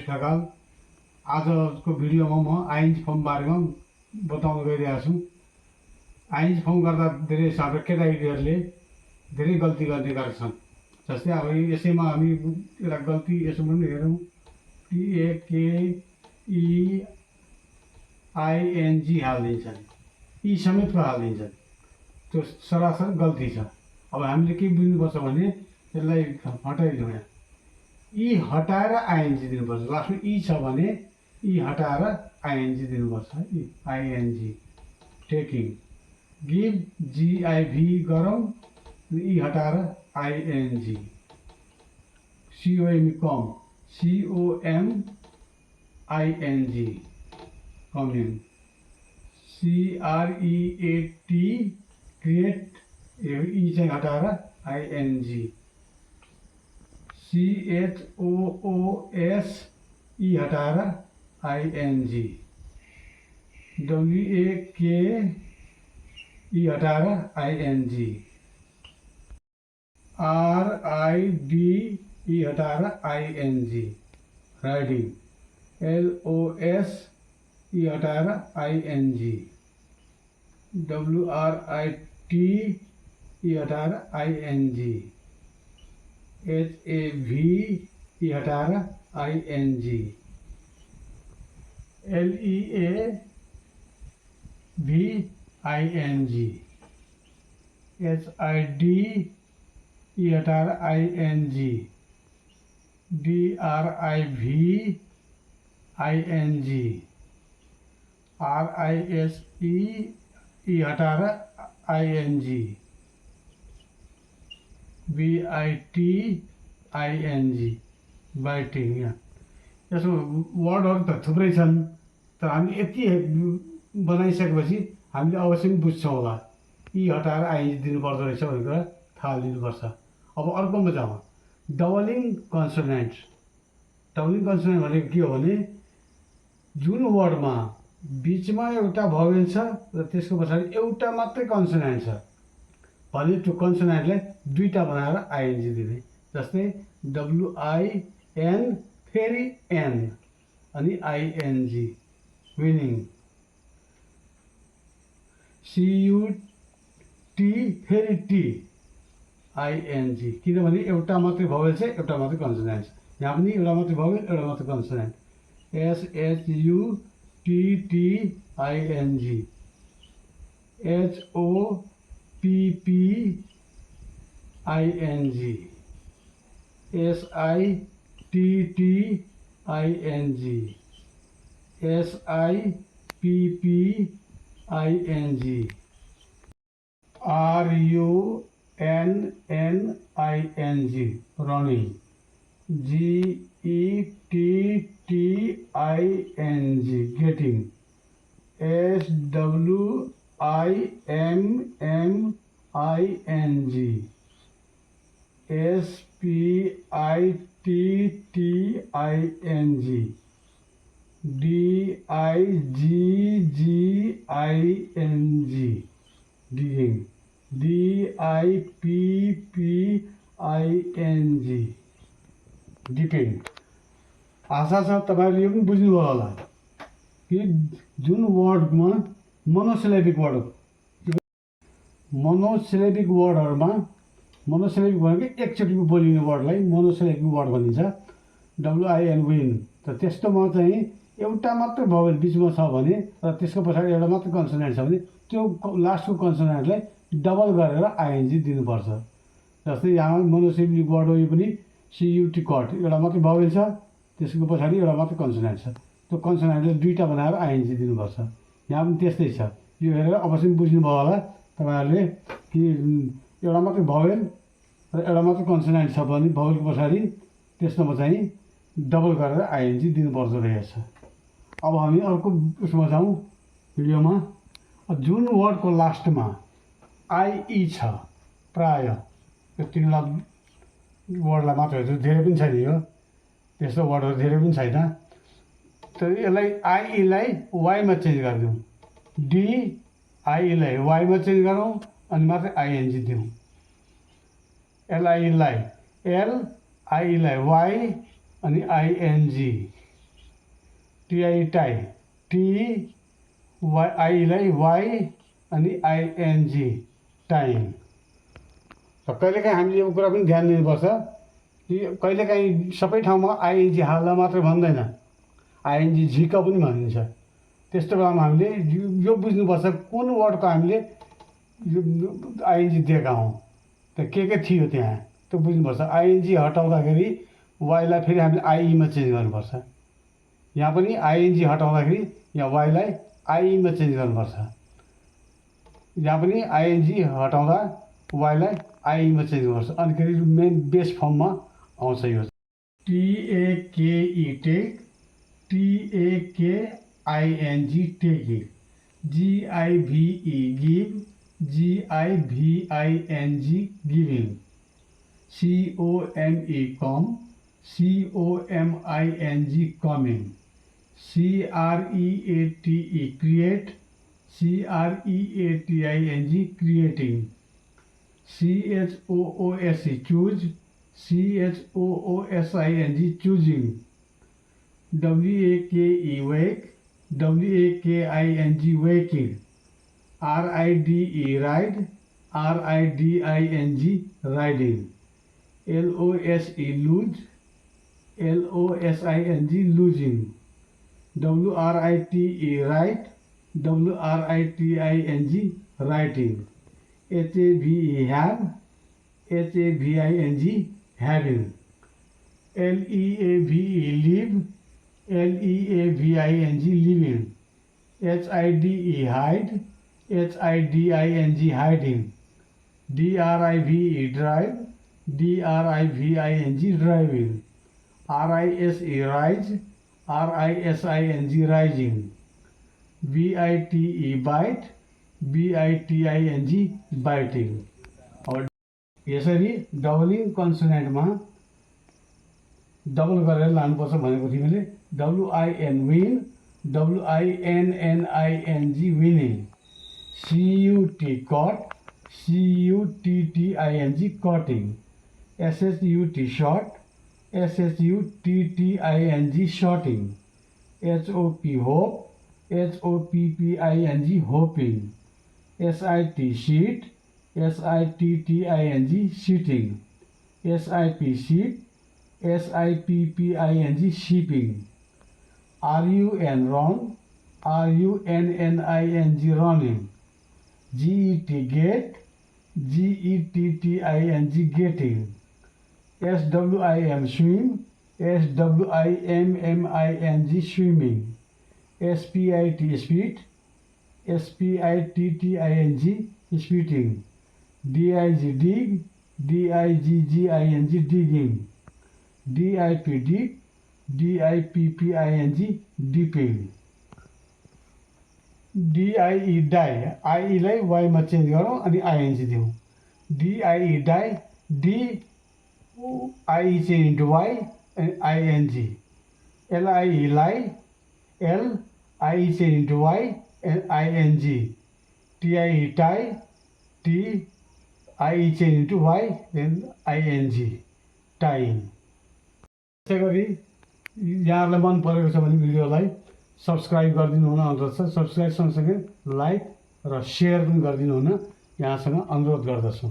सुरेश ढकाल। आजको भिडियोमा म आइएनजी फर्म बारेमा बताउन गइरहेको छु। आइएनजी फर्म गर्दा धेरै हाम्रो केटाकेटीहरूले धेरै गल्ती गर्ने गरेका छन्। जस्तै अब यसैमा हामी एउटा गल्ती यसो पनि हेरौँ, PAKEING हालिदिन्छन्, यी समेतको हालिदिन्छन्। त्यो सरासर गल्ती छ। अब हामीले के बुझ्नुपर्छ भने यसलाई हटाइदिउँ। यहाँ यी हटाएर आइएनजी दिनुपर्छ। लास्टमा यी छ भने यी हटाएर आइएनजी दिनुपर्छ। आइएनजी टेकिङ, गिभ GIV गरौँ, यी हटाएर ING. COM COMING coming, CREAT create, यी चाहिँ हटाएर आइएनजी। CHOOS यी हटाएर आइएनजी। WAK यी हटाएर आइएनजी। RID यी हटाएर आइएनजी। राइडिङ, LOS यी हटाएर आइएनजी। WRIT यी हटाएर आइएनजी। HAV यी हटाएर आइएनजी। LEAV ING. HID यी हटाएर आइएनजी। DRIV ING. RISE यी हटाएर आइएनजी। BIT ING, biting. यहाँ यसो वर्डहरू त थुप्रै छन्, तर हामी यति बनाइसकेपछि हामीले अवश्य पनि बुझ्छौँ होला यी हटाएर आइएनजी दिनुपर्दो रहेछ भन्ने कुरा थाहा लिनुपर्छ। अब अर्कोमा जाउँ, डबलिङ कन्सोनेन्ट। डबलिङ कन्सोनेन्ट भनेको के हो भने जुन वर्डमा बिचमा एउटा भवेल छ र त्यसको पछाडि एउटा मात्रै कन्सोनेन्ट छ भने त्यो कन्सोनेन्टलाई दुईवटा बनाएर आइएनजी दिने। जस्तै WIN फेरि N अनि आइएनजी, विनिङ। CUT फेरि T आइएनजी, किनभने एउटा मात्रै भवेल छ, एउटा मात्रै कन्सोनेन्ट छ। यहाँ पनि एउटा मात्रै भवेल, एउटा मात्रै consonant. SHUTT ING. HOPP ING. SITT ING. SIPP ING. RUNNING running. GETTING getting. SWIMMING SPITTING। DIGGING digging. DIPPING depend. आशा छ तपाईँहरूले यो पनि बुझ्नुभयो होला कि जुन वर्डमा मोनोसिलेबिक वर्डहरूमा मोनोसिलेबिक भनेको एकचोटि बोलिने वर्डलाई मोनोसिलेबिक वर्ड भनिन्छ। WIN win. त त्यस्तोमा चाहिँ एउटा मात्रै भवेल बिचमा छ भने र त्यसको पछाडि एउटा मात्रै कन्सोनेन्ट छ भने त्यो लास्टको कन्सोनेन्टलाई डबल गरेर आइएनजी दिनुपर्छ। जस्तै यहाँ मोनोसिलेबिक वर्ड हो, यो पनि CUT कट, एउटा मात्रै भवेल छ, त्यसको पछाडि एउटा मात्रै कन्सोनेन्ट छ, त्यो कन्सोनेन्टलाई दुईवटा बनाएर आइएनजी दिनुपर्छ। यहाँ पनि त्यस्तै छ। यो हेरेर अवश्य बुझ्नुभयो होला तपाईँहरूले कि एउटा मात्रै भवेल र एउटा मात्रै कन्सोनेन्ट छ भने भवेलको पछाडि त्यसमा चाहिँ डबल गरेर आइएनजी दिनुपर्दो रहेछ। अब हामी अर्को उसमा जाउँ भिडियोमा। जुन वर्डको लास्टमा IE छ, प्राय यो 3 लाख वर्डलाई मात्र हो, धेरै पनि छैन, यो त्यस्तो वर्डहरू धेरै पनि छैन। त यसलाई IE लाई Y मा चेन्ज गरिदिउँ। DIE लाई Y मा चेन्ज गरौँ अनि मात्रै आइएनजी दिउँ। LI लाई L, I लाई Y अनि ING। T I tie, T Y आईलाई वाई अनि आइएनजी टाइम। र कहिलेकाहीँ हामीले यो कुरा पनि ध्यान दिनुपर्छ कि कहिलेकाहीँ सबै ठाउँमा आइएनजी हाल्दा मात्रै भन्दैन, आइएनजी झिक पनि भनिन्छ। त्यस्तो बेलामा हामीले यो बुझ्नुपर्छ कुन वर्डको हामीले आइएनजी दिएका हौँ, त के थियो त्यहाँ त्यो बुझ्नुपर्छ। आइएनजी हटाउँदाखेरि वाइलाई फेरि हामीले आइईमा चेन्ज गर्नुपर्छ। यहाँ पनि आइएनजी हटाउँदाखेरि यहाँ वाइलाई आइईमा चेन्ज गर्नुपर्छ। यहाँ पनि आइएनजी हटाउँदा वाइलाई आइईमा चेन्ज गर्नुपर्छ। अनि फेरि मेन बेस फर्ममा आउँछ यो। टिएकेई take, टिएकेआइएनजी taking, जिआइभिई give, जिआइभिआइएनजी giving, COME com, COMING coming, CREATE create, CREATING creating, CHOOSE choose, CHOOSING choosing, WAKE wake, WAKING waking, RIDE ride, RIDING riding, LOSE loose, LOSING losing, WRITE right, WRITING writing, HAVE have, HAVING having, LEAVE live, LEAVING living, HIDE hide, HIDING hiding, DRIVE drive, DRIVING driving, RISE rise, RISING rising, BITE bite, BITING biting। अब यसरी डबलिङ कन्सोनेन्टमा double गरेर लानुपर्छ भनेको थियो मैले। WIN win, WINNING winning, CUT cut, CUTTING cutting, SHUT short, SHUTTING shorting, HOP hope, HOPPING hoping, SIT sheet, SITTING sheeting, SIP sheep, SIPPING shipping, RUN run, RUNNING running, GET get, GETTING getting, SWIM swim, SWIMMING swimming, SPIT spit, SPITTING spitting, DIG dig, DIGGING digging, DIP dip, DIPPING dipping, DIE die, आईलाई वाईमा change गरौँ अनि I N G दिउँ। DIE die, D I change into Y and I N G, LIE lie, L I change into Y and I N G, TIE tie, T I change into Y and I N G tying. त्यसै गरी यहाँहरूलाई मन परेको छ भने भिडियोलाई सब्सक्राइब गरिदिनु हुन अनुरोध छ। सब्सक्राइब सँगसँगै लाइक र सेयर पनि गरिदिनु हुन यहाँसँग अनुरोध गर्दछु।